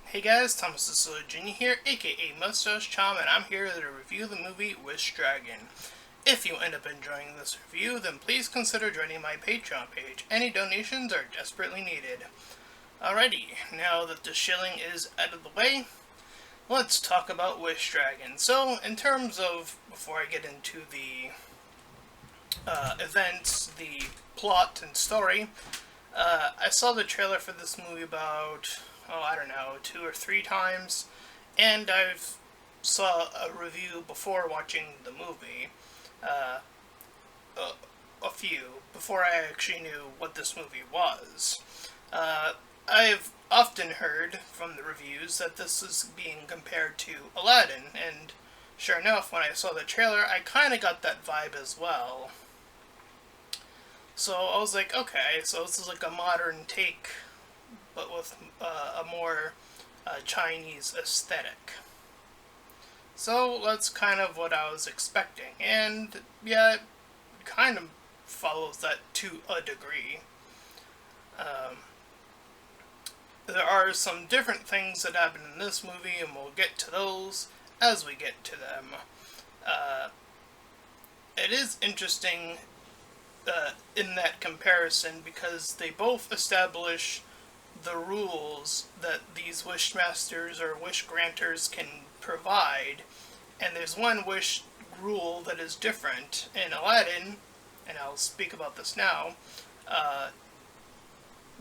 Hey guys, Thomas the Jr. here, aka Mustached, and I'm here to review the movie Wish Dragon. If you end up enjoying this review, then please consider joining my Patreon page. Any donations are desperately needed. Alrighty, now that the shilling is out of the way, let's talk about Wish Dragon. So, in terms of, before I get into the events, the plot and story, I saw the trailer for this movie about, I don't know, 2 or 3 times, and I've saw a review before watching the movie, uh, a few, before I actually knew what this movie was. I've often heard from the reviews that this is being compared to Aladdin, and sure enough, when I saw the trailer, I kind of got that vibe as well. So I was like, okay, so this is like a modern take, but with a more Chinese aesthetic. So that's kind of what I was expecting, and yeah, it kind of follows that to a degree. Um, there are some different things that happen in this movie, and we'll get to those as we get to them. It is interesting in that comparison because they both establish the rules that these wish masters or wish granters can provide, and there's one wish rule that is different in Aladdin, and I'll speak about this now.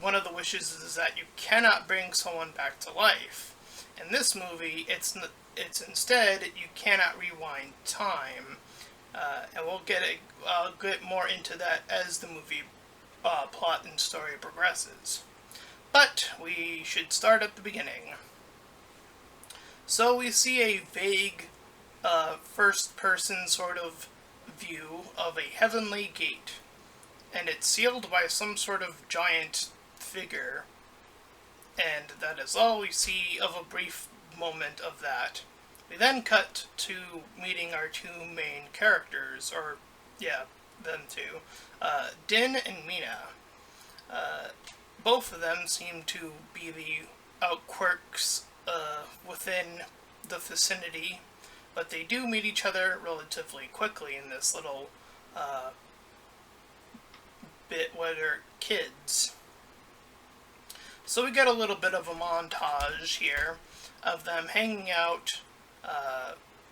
One of the wishes is that you cannot bring someone back to life. In this movie, it's instead you cannot rewind time. And I'll get more into that as the movie plot and story progresses. But we should start at the beginning. So we see a vague first-person sort of view of a heavenly gate, and it's sealed by some sort of giant figure, and that is all we see of a brief moment of that. We then cut to meeting our two main characters, or, yeah, them two, Din and Mina. Both of them seem to be the outquirks within the vicinity, but they do meet each other relatively quickly in this little bit where they're kids. So we get a little bit of a montage here of them hanging out.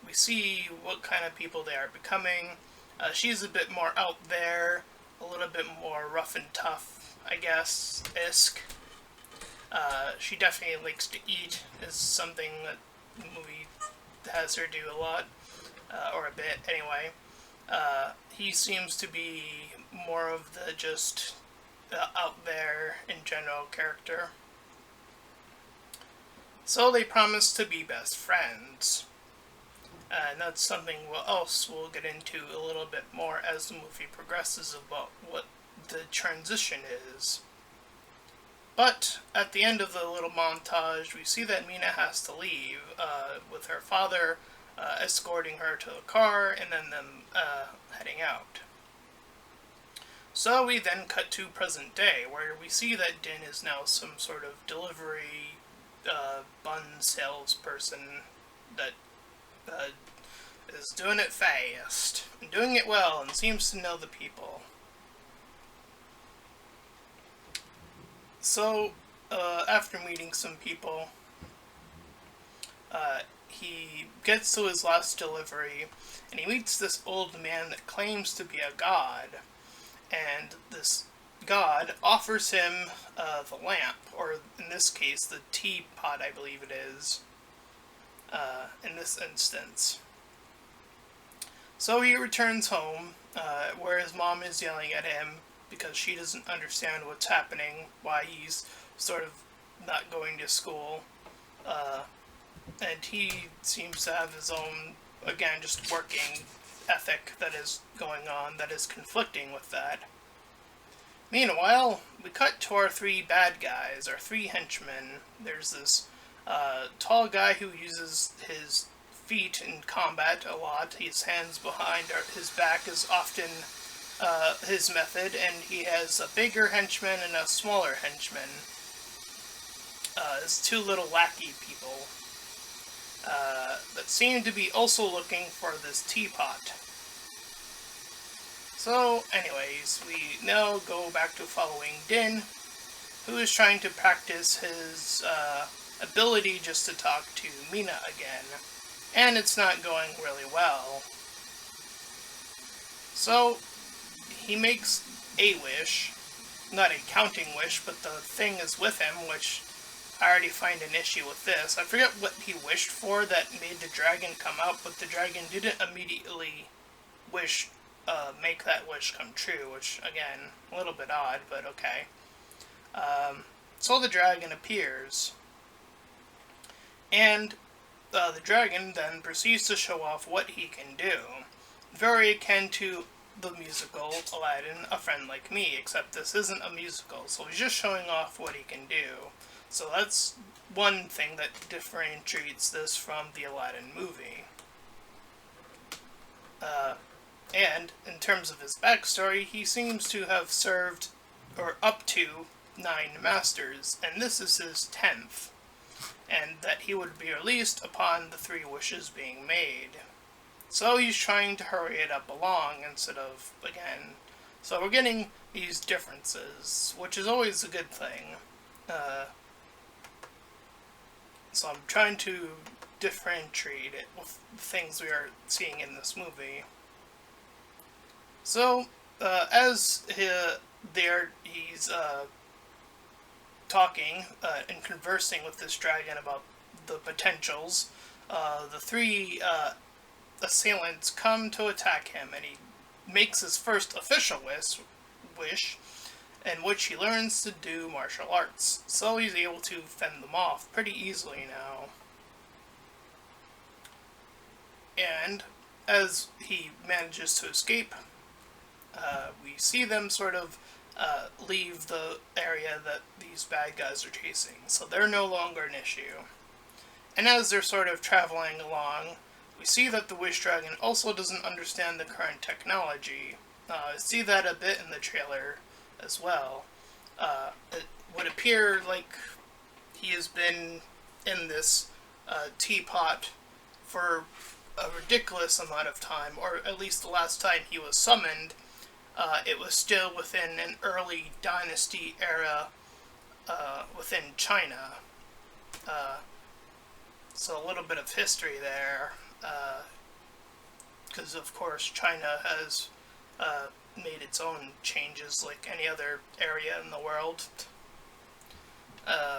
We see what kind of people they are becoming. She's a bit more out there, a little bit more rough and tough, I guess, isk. She definitely likes to eat, is something that the movie has her do a lot, or a bit, anyway. He seems to be more of the just out there in general character. So they promise to be best friends. And that's something else we'll get into a little bit more as the movie progresses about what the transition is. But at the end of the little montage, we see that Mina has to leave, with her father escorting her to the car and then them heading out. So we then cut to present day, where we see that Din is now some sort of delivery bun salesperson that is doing it fast, and doing it well, and seems to know the people. So, after meeting some people, he gets to his last delivery, and he meets this old man that claims to be a god, and this god offers him the lamp, or in this case, the teapot, I believe it is, in this instance. So he returns home, where his mom is yelling at him because she doesn't understand what's happening, why he's sort of not going to school, and he seems to have his own, again, just working ethic that is going on that is conflicting with that. Meanwhile, we cut to our three bad guys, our three henchmen. There's this tall guy who uses his feet in combat a lot. His hands behind his back is often his method, and he has a bigger henchman and a smaller henchman. his two little lackey people that seem to be also looking for this teapot. So, anyways, we now go back to following Din, who is trying to practice his ability just to talk to Mina again, and it's not going really well. So, he makes a wish, not a counting wish, but the thing is with him, which I already find an issue with this. I forget what he wished for that made the dragon come out, but the dragon didn't immediately make that wish come true, which, again, a little bit odd, but okay. So the dragon appears, and the dragon then proceeds to show off what he can do. Very akin to the musical Aladdin, A Friend Like Me, except this isn't a musical, so he's just showing off what he can do. So that's one thing that differentiates this from the Aladdin movie. And in terms of his backstory, he seems to have served, or up to, 9 masters, and this is his 10th, and that he would be released upon the 3 wishes being made. So he's trying to hurry it up along instead of, again, so we're getting these differences, which is always a good thing. So I'm trying to differentiate it with the things we are seeing in this movie. So, as he's talking and conversing with this dragon about the potentials, the 3 assailants come to attack him, and he makes his first official wish, in which he learns to do martial arts. So he's able to fend them off pretty easily now. And as he manages to escape, we see them sort of leave the area that these bad guys are chasing, so they're no longer an issue. And as they're sort of traveling along, we see that the Wish Dragon also doesn't understand the current technology. I see that a bit in the trailer as well. It would appear like he has been in this teapot for a ridiculous amount of time, or at least the last time he was summoned, it was still within an early dynasty era within China. So a little bit of history there, because of course China has made its own changes like any other area in the world.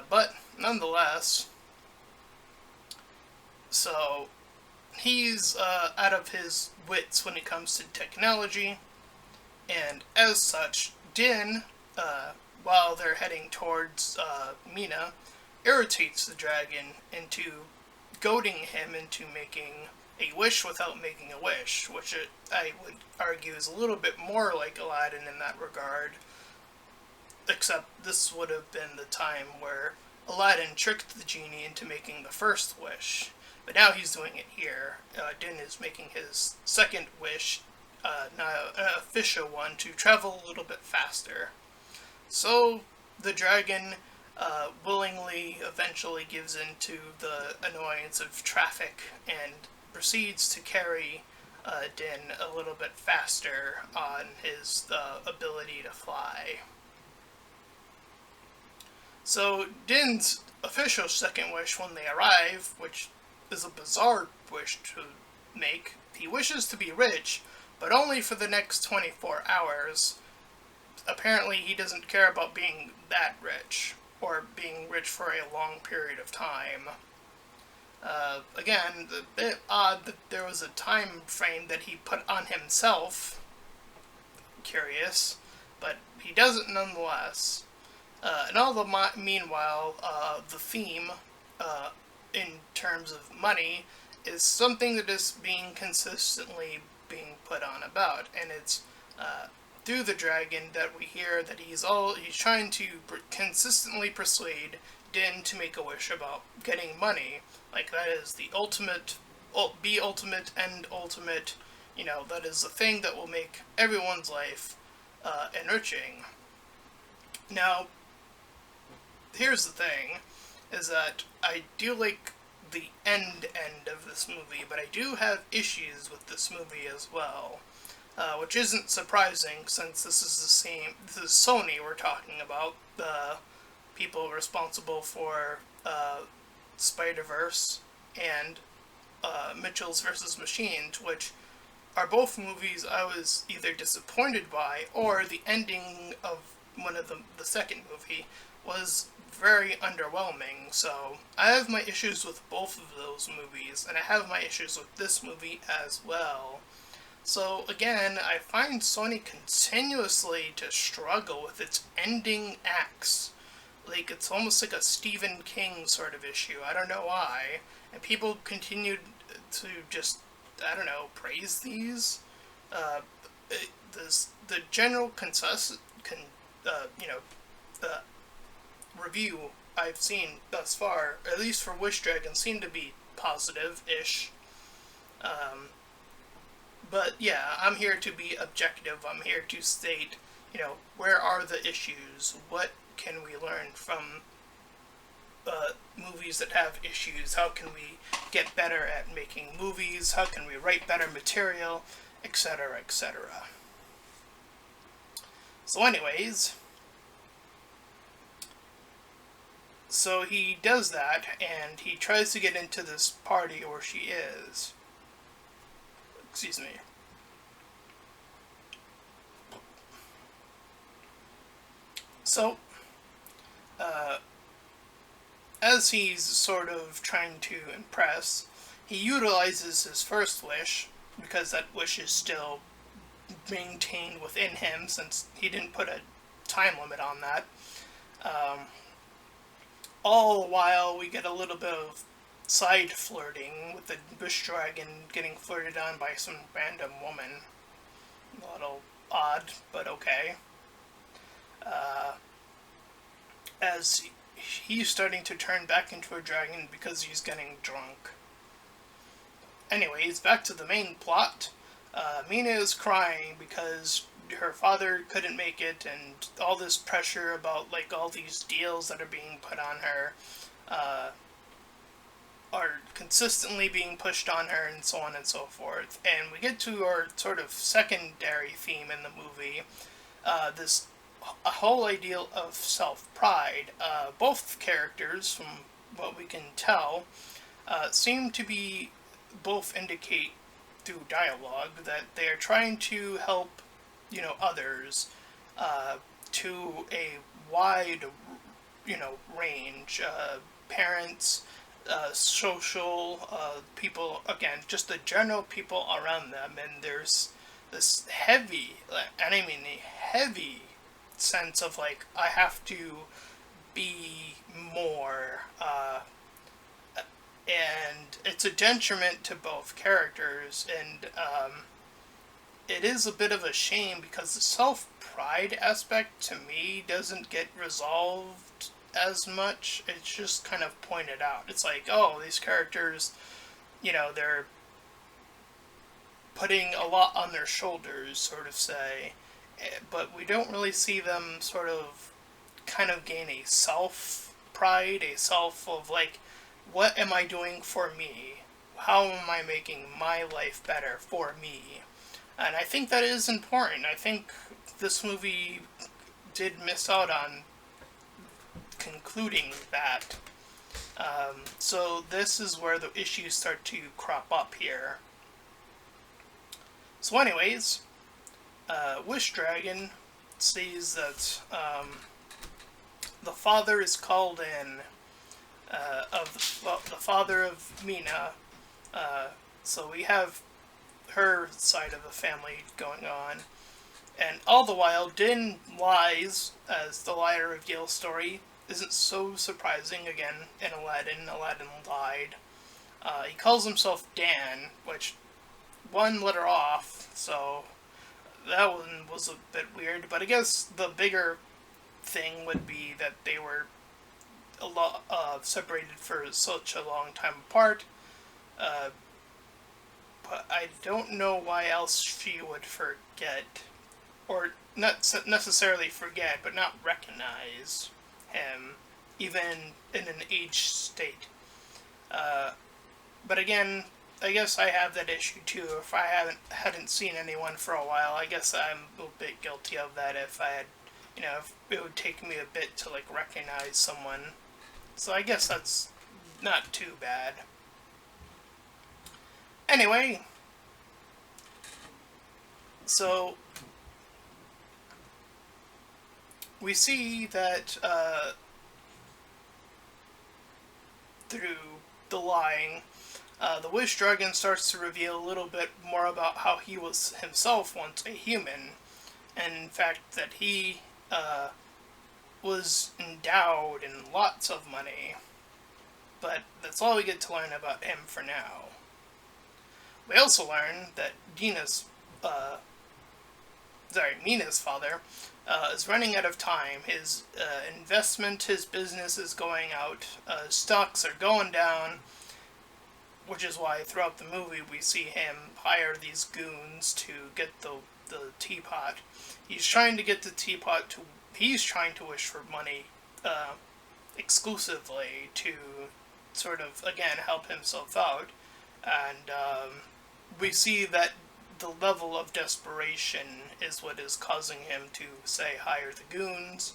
But nonetheless, so he's out of his wits when it comes to technology, and as such, Din, while they're heading towards Mina, irritates the dragon into goading him into making a wish without making a wish, which I would argue is a little bit more like Aladdin in that regard, except this would have been the time where Aladdin tricked the genie into making the first wish, but now he's doing it here. Din is making his second wish, now an official one, to travel a little bit faster. So the dragon willingly eventually gives in to the annoyance of traffic and proceeds to carry Din a little bit faster on his ability to fly. So Din's official second wish when they arrive, which is a bizarre wish to make, he wishes to be rich, but only for the next 24 hours. Apparently he doesn't care about being that rich, or being rich for a long period of time. Again, a bit odd that there was a time frame that he put on himself. Curious, but he does it nonetheless. And all the meanwhile, the theme, in terms of money, is something that is being consistently being put on about, and it's through the dragon that we hear that he's trying to consistently persuade Din to make a wish about getting money. Like, that is the ultimate, be ultimate, end ultimate, that is the thing that will make everyone's life enriching. Now, here's the thing. is that I do like the end of this movie, but I do have issues with this movie as well. Which isn't surprising since this is Sony we're talking about, the people responsible for Spider-Verse and Mitchell's vs. Machines, which are both movies I was either disappointed by, or the ending of one of the second movie was very underwhelming. So I have my issues with both of those movies, and I have my issues with this movie as well. So again, I find Sony continuously to struggle with its ending acts. Like, it's almost like a Stephen King sort of issue. I don't know why. And people continued to just, I don't know, praise these. Uh, the general consensus, you know, the review I've seen thus far, at least for Wish Dragon, seem to be positive-ish. But yeah, I'm here to be objective. I'm here to state, where are the issues? What can we learn from movies that have issues? How can we get better at making movies? How can we write better material? Etc., etc. So anyways, so he does that, and he tries to get into this party where she is. Excuse me. So, as he's sort of trying to impress, he utilizes his first wish, because that wish is still maintained within him, since he didn't put a time limit on that. All the while, we get a little bit of side flirting with the bush dragon getting flirted on by some random woman. A little odd, but okay. As he's starting to turn back into a dragon because he's getting drunk. Anyways, back to the main plot. Mina is crying because her father couldn't make it, and all this pressure about like all these deals that are being put on her are consistently being pushed on her, and so on and so forth. And we get to our sort of secondary theme in the movie, this a whole ideal of self-pride. Both characters, from what we can tell, seem to be both indicate through dialogue that they are trying to help, others to a wide, range. Parents, social people, again, just the general people around them. And there's this heavy, and I mean a heavy sense of like, I have to be more, and it's a detriment to both characters, and it is a bit of a shame because the self-pride aspect to me doesn't get resolved as much. It's just kind of pointed out. It's like, oh, these characters, they're putting a lot on their shoulders, sort of say, but we don't really see them sort of kind of gain a self-pride, a self of like, what am I doing for me? How am I making my life better for me? And I think that is important. I think this movie did miss out on concluding that. So this is where the issues start to crop up here. So anyways, Wish Dragon sees that the father is called in, the father of Mina. So we have her side of the family going on. And all the while, Din lies, as the liar reveals story isn't so surprising again in Aladdin. Aladdin lied. He calls himself Dan, which one letter off, so that one was a bit weird. But I guess the bigger thing would be that they were a lot separated for such a long time apart. But I don't know why else she would forget, or not necessarily forget, but not recognize him. even in an aged state. Uh, but again, I guess I have that issue too. If I hadn't seen anyone for a while, I guess I'm a bit guilty of that. If I had, if it would take me a bit to like recognize someone. So I guess that's not too bad. Anyway, so we see that through the lying, the Wish Dragon starts to reveal a little bit more about how he was himself once a human, and in fact that he was endowed in lots of money. But that's all we get to learn about him for now. We also learn that Mina's father, is running out of time. His his business is going out, stocks are going down, which is why throughout the movie we see him hire these goons to get the teapot. He's trying to wish for money exclusively to sort of, again, help himself out. And we see that the level of desperation is what is causing him to, say, hire the goons.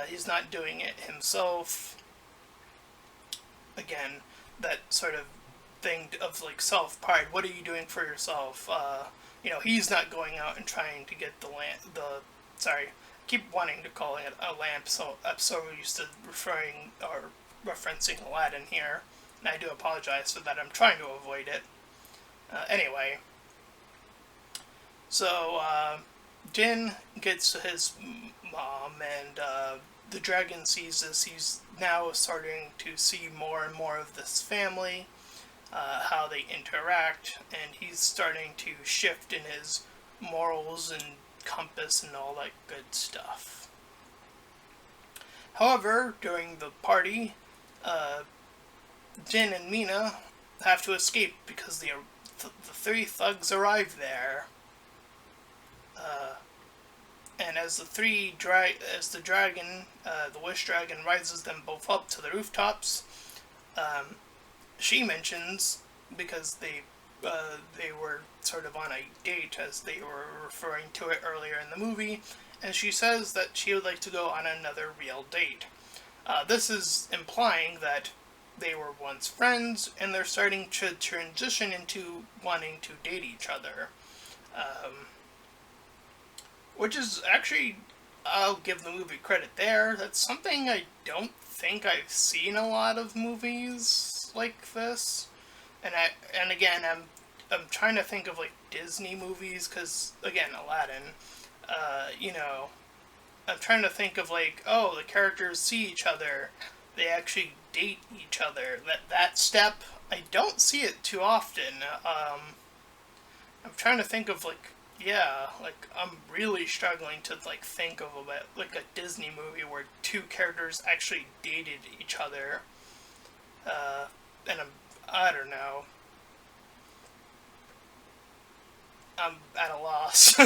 He's not doing it himself. Again, that sort of thing of like self-pride. What are you doing for yourself? He's not going out and trying to get I keep wanting to call it a lamp, so I'm so used to referencing Aladdin here, and I do apologize for that. I'm trying to avoid it. Anyway, so Jin gets his mom, and the dragon sees this. He's now starting to see more and more of this family, how they interact, and he's starting to shift in his morals and compass and all that good stuff. However, during the party, Jin and Mina have to escape because the three thugs arrive there. And as the Wish Dragon rises them both up to the rooftops, she mentions, because they were sort of on a date, as they were referring to it earlier in the movie, and she says that she would like to go on another real date. This is implying that they were once friends, and they're starting to transition into wanting to date each other. Which is actually, I'll give the movie credit there. That's something I don't think I've seen a lot of movies like this. And again, I'm trying to think of like Disney movies, because again, Aladdin. I'm trying to think of like, oh, the characters see each other, they actually date each other. That step, I don't see it too often. I'm trying to think of like, yeah, like I'm really struggling to like think of like a Disney movie where two characters actually dated each other. And I don't know. I'm at a loss.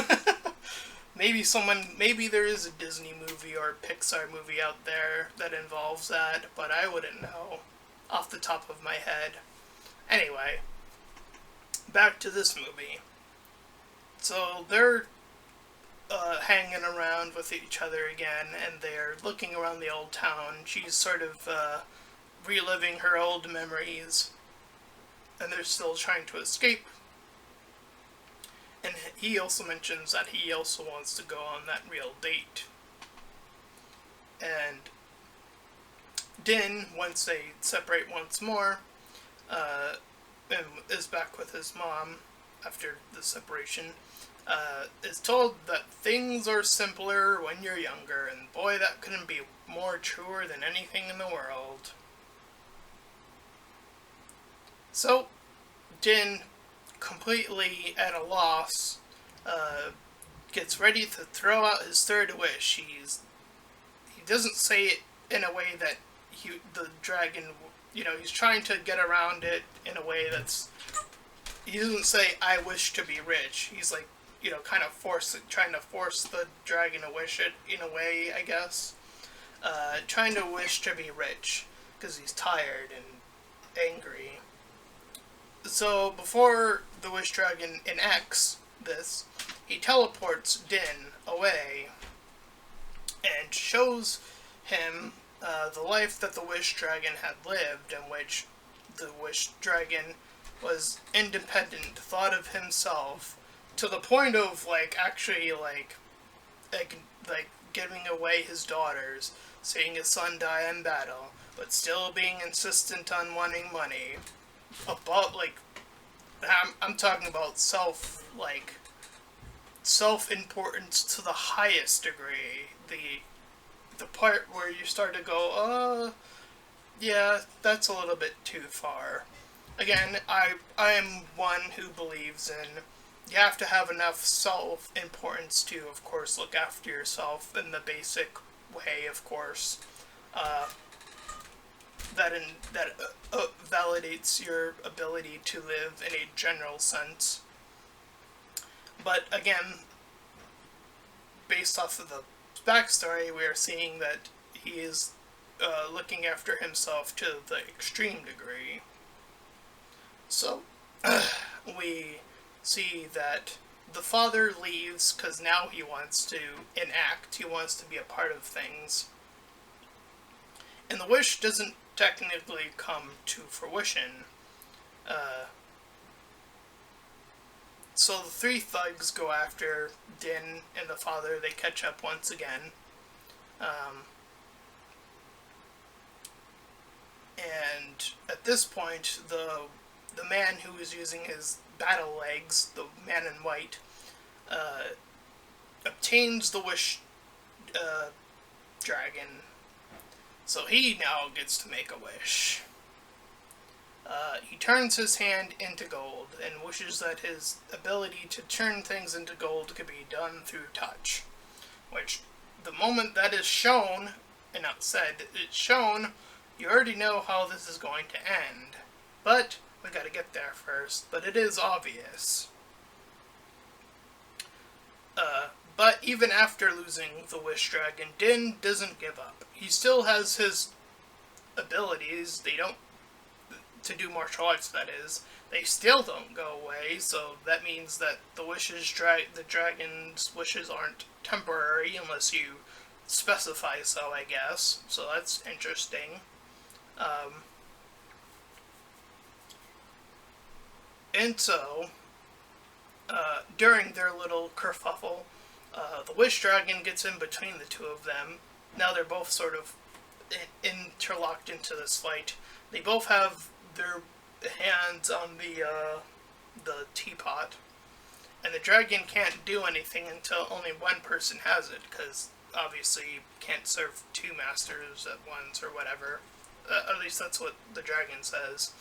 Maybe there is a Disney movie or a Pixar movie out there that involves that, but I wouldn't know off the top of my head. Anyway, back to this movie. So they're hanging around with each other again, and they're looking around the old town. She's sort of reliving her old memories, and they're still trying to escape. And he also mentions that he also wants to go on that real date. And Din, once they separate once more, and is back with his mom after the separation, is told that things are simpler when you're younger, and boy, that couldn't be more truer than anything in the world. So, Din, completely at a loss, gets ready to throw out his third wish. He doesn't say it in a way that the dragon, he's trying to get around it in a way that's, he doesn't say, I wish to be rich. He's like, kind of trying to force the dragon to wish it in a way, I guess. trying to wish to be rich because he's tired and angry. So before the Wish Dragon enacts this, he teleports Din away and shows him the life that the Wish Dragon had lived, in which the Wish Dragon was independent, thought of himself, to the point of actually giving away his daughters, seeing his son die in battle, but still being insistent on wanting money. About I'm talking about self-importance to the highest degree. The part where you start to go, yeah, that's a little bit too far. Again, I am one who believes in you have to have enough self-importance to, of course, look after yourself in the basic way, of course. That validates your ability to live in a general sense. But again, based off of the backstory, we are seeing that he is looking after himself to the extreme degree. So, we see that the father leaves because now he wants to enact, he wants to be a part of things. And the wish doesn't technically come to fruition. So the three thugs go after Din and the father. They catch up once again. And at this point, the man who is using his battle legs, the man in white, obtains the wish dragon. So he now gets to make a wish. He turns his hand into gold and wishes that his ability to turn things into gold could be done through touch. Which, the moment that is shown, and not said, it's shown, you already know how this is going to end. But we gotta get there first. But it is obvious. But even after losing the Wish Dragon, Din doesn't give up. He still has his abilities. They don't, to do martial arts, that is. They still don't go away, so that means that the dragon's wishes aren't temporary unless you specify so, I guess. So that's interesting. And so, during their little kerfuffle, the Wish Dragon gets in between the two of them. Now they're both sort of interlocked into this fight. They both have their hands on the teapot, and the dragon can't do anything until only one person has it, because obviously you can't serve two masters at once or whatever. At least that's what the dragon says.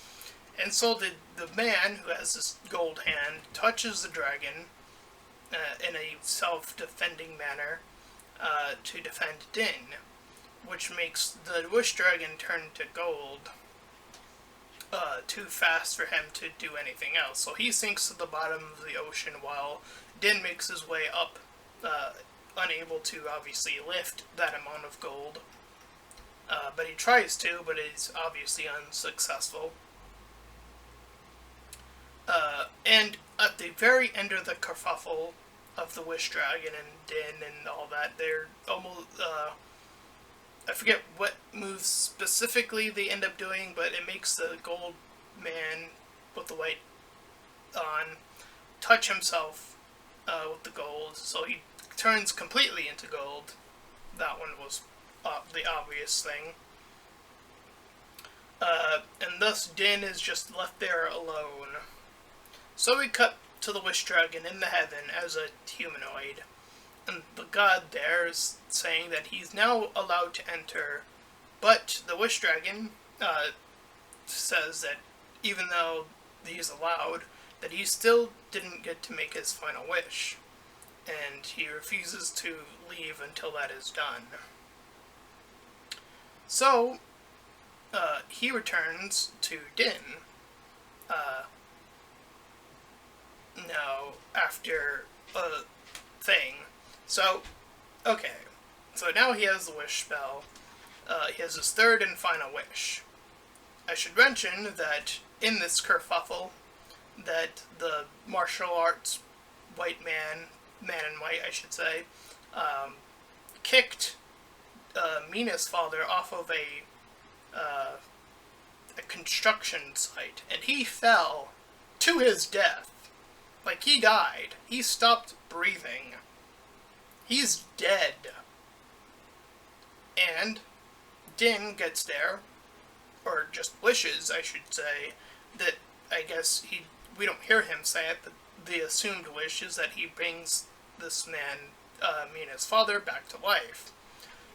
And so the man who has this gold hand touches the dragon in a self-defending manner to defend Din, which makes the Wish Dragon turn to gold too fast for him to do anything else. So he sinks to the bottom of the ocean while Din makes his way up, unable to obviously lift that amount of gold. But he tries to, but he's obviously unsuccessful. And at the very end of the kerfuffle of the Wish Dragon and Din and all that, they're almost, I forget what moves specifically they end up doing, but it makes the gold man with the white on touch himself with the gold, so he turns completely into gold. That one was the obvious thing. And thus Din is just left there alone. So we cut to the Wish Dragon in the heaven as a humanoid. And the god there is saying that he's now allowed to enter. But the Wish Dragon says that even though he's allowed, that he still didn't get to make his final wish. And he refuses to leave until that is done. So, he returns to Din. Now, after a thing. So, okay. So now he has the wish spell. He has his third and final wish. I should mention that in this kerfuffle, that the martial arts white man in white, I should say, kicked Mina's father off of a construction site, and he fell to his death. Like, he died. He stopped breathing. He's dead. And Din gets there, or just wishes, I should say, that I guess we don't hear him say it, but the assumed wish is that he brings this man, Mina's father, back to life.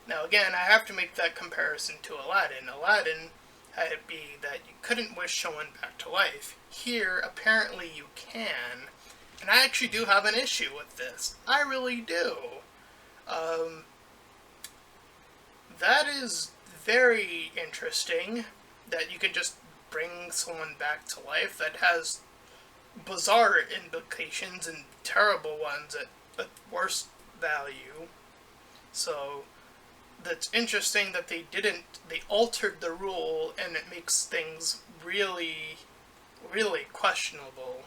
Now again, I have to make that comparison to Aladdin. Aladdin had it be that you couldn't wish someone back to life. Here, apparently you can. And I actually do have an issue with this. I really do. That is very interesting, that you can just bring someone back to life. That has bizarre implications and terrible ones at worst value. So that's interesting that they altered the rule, and it makes things really, really questionable.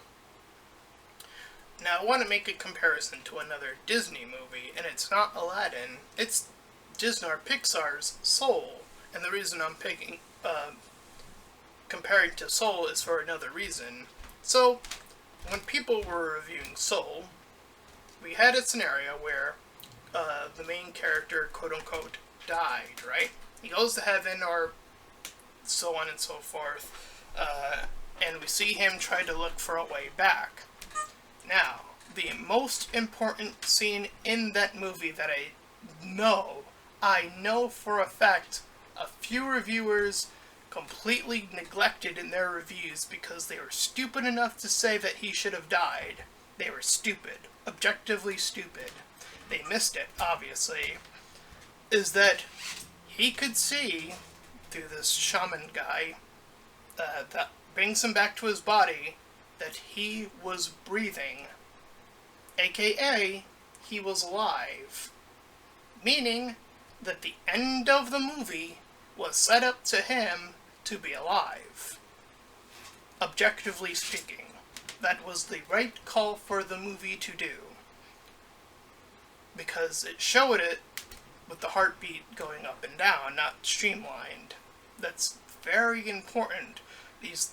Now, I want to make a comparison to another Disney movie, and it's not Aladdin, it's Disney or Pixar's Soul. And the reason I'm comparing to Soul is for another reason. So, when people were reviewing Soul, we had a scenario where the main character, quote-unquote, died, right? He goes to heaven, or so on and so forth, and we see him try to look for a way back. Now, the most important scene in that movie that I know for a fact a few reviewers completely neglected in their reviews because they were stupid enough to say that he should have died. They were stupid. Objectively stupid. They missed it, obviously. Is that he could see, through this shaman guy, that brings him back to his body, that he was breathing. AKA, he was alive. Meaning that the end of the movie was set up to him to be alive. Objectively speaking, that was the right call for the movie to do. Because it showed it with the heartbeat going up and down, not streamlined. That's very important. These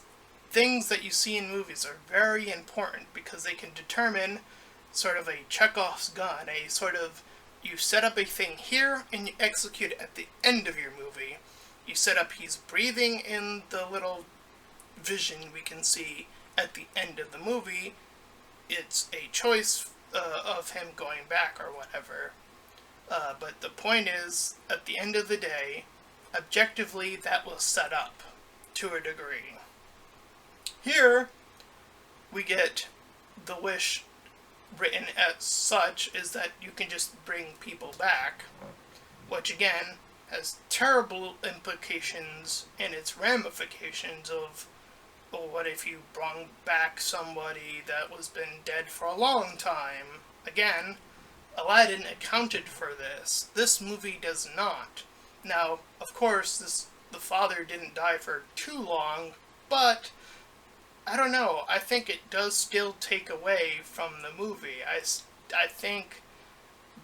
things that you see in movies are very important because they can determine sort of a Chekhov's gun, a sort of, you set up a thing here and you execute it at the end of your movie. You set up he's breathing in the little vision we can see at the end of the movie. It's a choice of him going back or whatever. But the point is, at the end of the day, objectively that was set up to a degree. Here, we get the wish written as such is that you can just bring people back, which again has terrible implications in its ramifications of, well, what if you brought back somebody that was been dead for a long time? Again, Aladdin accounted for this. This movie does not. Now, of course, the father didn't die for too long, but I don't know. I think it does still take away from the movie. I think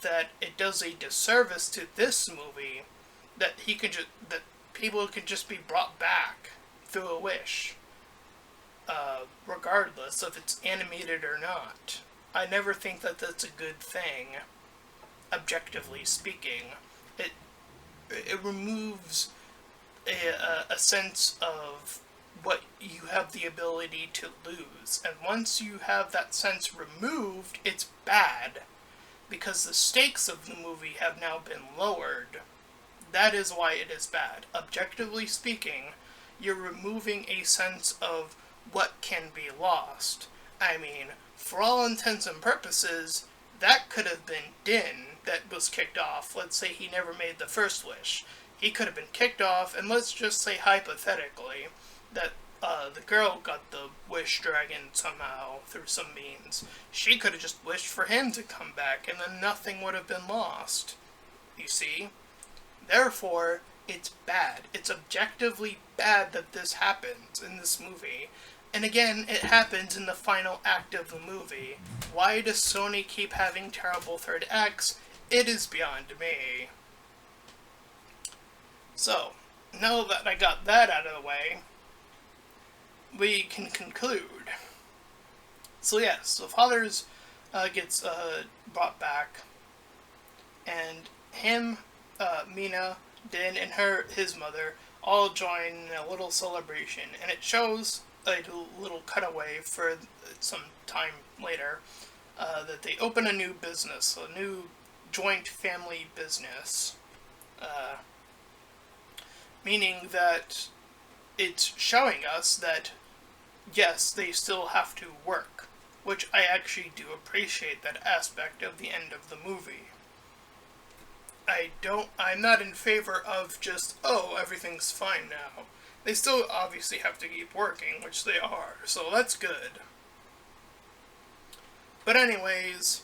that it does a disservice to this movie that that people could just be brought back through a wish, regardless if it's animated or not. I never think that that's a good thing, objectively speaking. It removes a sense of what you have the ability to lose. And once you have that sense removed, it's bad. Because the stakes of the movie have now been lowered. That is why it is bad. Objectively speaking, you're removing a sense of what can be lost. I mean, for all intents and purposes, that could have been Din that was kicked off. Let's say he never made the first wish. He could have been kicked off, and let's just say hypothetically that the girl got the wish dragon somehow through some means. She could have just wished for him to come back, and then nothing would have been lost. You see? Therefore, It's bad. It's objectively bad that this happens in this movie. And again, it happens in the final act of the movie. Why does Sony keep having terrible third acts? It is beyond me. So, now that I got that out of the way, we can conclude. So yes, the father's gets brought back, and him, Mina, Din, and his mother all join in a little celebration, and it shows a little cutaway for some time later that they open a new business, a new joint family business, meaning that it's showing us that yes, they still have to work, which I actually do appreciate that aspect of the end of the movie. I'm not in favor of just, oh, everything's fine now. They still obviously have to keep working, which they are, so that's good. But anyways,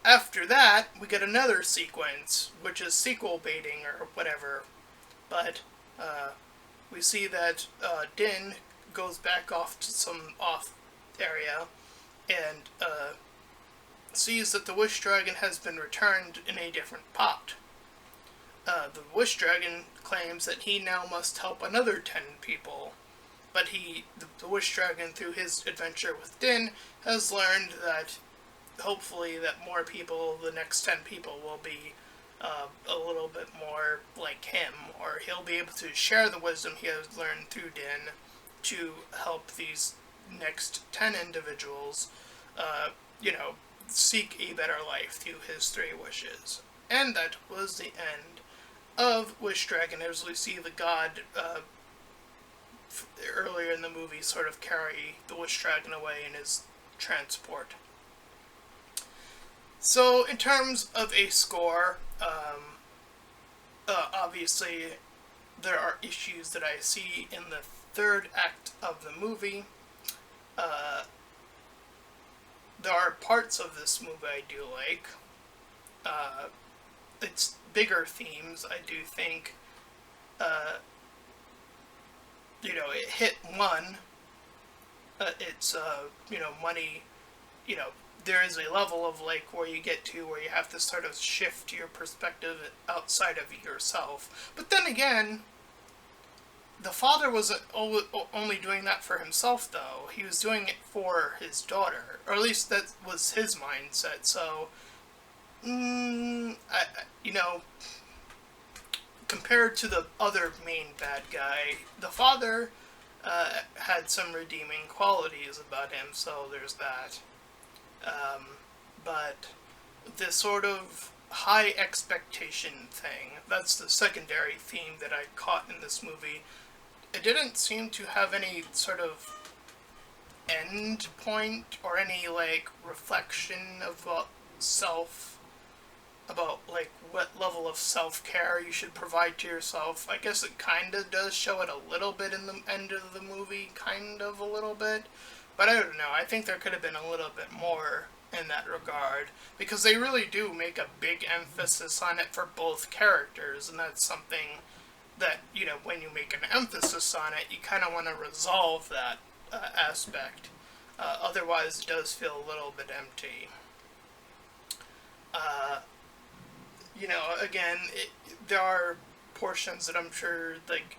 after that, we get another sequence, which is sequel baiting or whatever. But we see that Din goes back off to some off area and sees that the Wish Dragon has been returned in a different pot. The Wish Dragon claims that he now must help another 10 people, but the Wish Dragon, through his adventure with Din, has learned that hopefully that more people, the next 10 people, will be a little bit more like him, or he'll be able to share the wisdom he has learned through Din to help these next 10 individuals, seek a better life through his 3 wishes. And that was the end of Wish Dragon, as we see the god earlier in the movie sort of carry the Wish Dragon away in his transport. So, in terms of a score, obviously there are issues that I see in the third act of the movie. There are parts of this movie I do like. Its bigger themes, I do think, it hit one. It's, money, there is a level of, where you get to where you have to sort of shift your perspective outside of yourself. But then again, the father wasn't only doing that for himself, though. He was doing it for his daughter. Or at least that was his mindset, so compared to the other main bad guy, the father had some redeeming qualities about him, so there's that. But this sort of high expectation thing, that's the secondary theme that I caught in this movie. It didn't seem to have any sort of end point or any, reflection of about what level of self-care you should provide to yourself. I guess it kind of does show it a little bit in the end of the movie, kind of a little bit, but I don't know, I think there could have been a little bit more in that regard, because they really do make a big emphasis on it for both characters, and that's something that, when you make an emphasis on it, you kind of want to resolve that aspect. Otherwise, it does feel a little bit empty. Again, there are portions that I'm sure,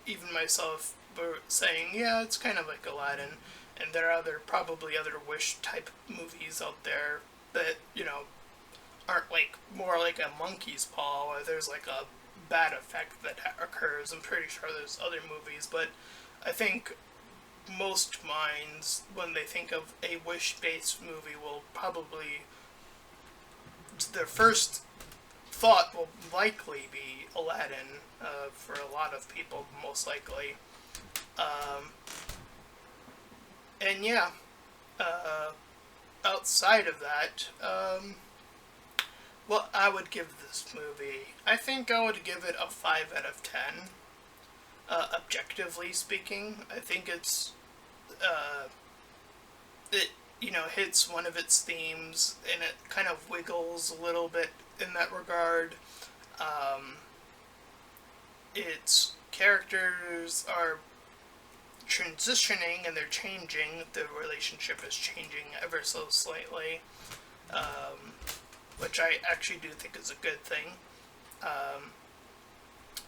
even myself were saying, yeah, it's kind of like Aladdin, and there are probably other Wish-type movies out there that, aren't, more like a monkey's paw, where there's, a bad effect that occurs. I'm pretty sure there's other movies, but I think most minds, when they think of a Wish-based movie, will probably, their first thought will likely be Aladdin, for a lot of people, most likely. And yeah, outside of that, what I would give this movie, I think I would give it a 5 out of 10. Objectively speaking, I think it hits one of its themes, and it kind of wiggles a little bit in that regard. It's characters are transitioning and they're changing. The relationship is changing ever so slightly, which I actually do think is a good thing.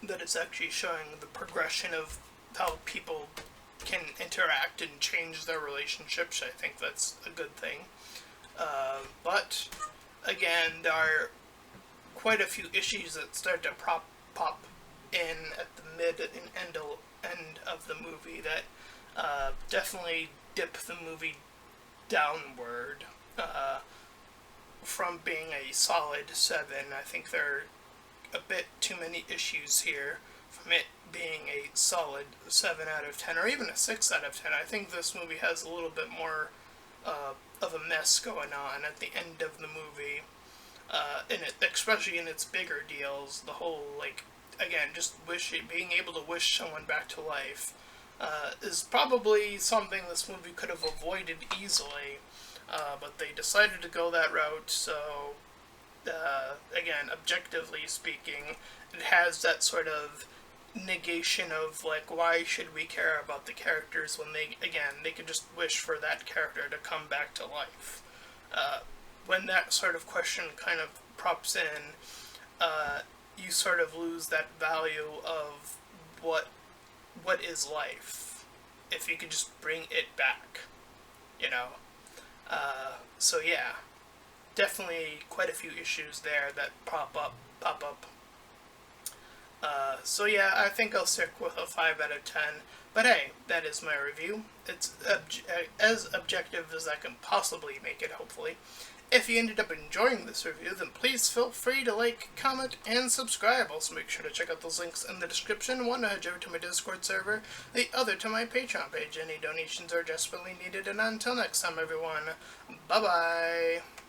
That it's actually showing the progression of how people can interact and change their relationships. I think that's a good thing. But again, there are quite a few issues that start to pop in at the mid and end of the movie that definitely dip the movie downward from being a solid 7. I think there are a bit too many issues here from it being a solid 7 out of 10 or even a 6 out of 10. I think this movie has a little bit more of a mess going on at the end of the movie, especially in its bigger deals. The whole, like, again, just being able to wish someone back to life is probably something this movie could have avoided easily, but they decided to go that route. So again, objectively speaking, it has that sort of negation of, like, why should we care about the characters when they could just wish for that character to come back to life. When that sort of question kind of props in, you sort of lose that value of what is life if you could just bring it back, you know. So yeah, definitely quite a few issues there that pop up. So yeah, I think I'll stick with a 5 out of 10. But hey, that is my review. It's as objective as I can possibly make it, hopefully. If you ended up enjoying this review, then please feel free to like, comment, and subscribe. Also make sure to check out those links in the description. One to head over to my Discord server, the other to my Patreon page. Any donations are desperately needed, and until next time, everyone, bye-bye!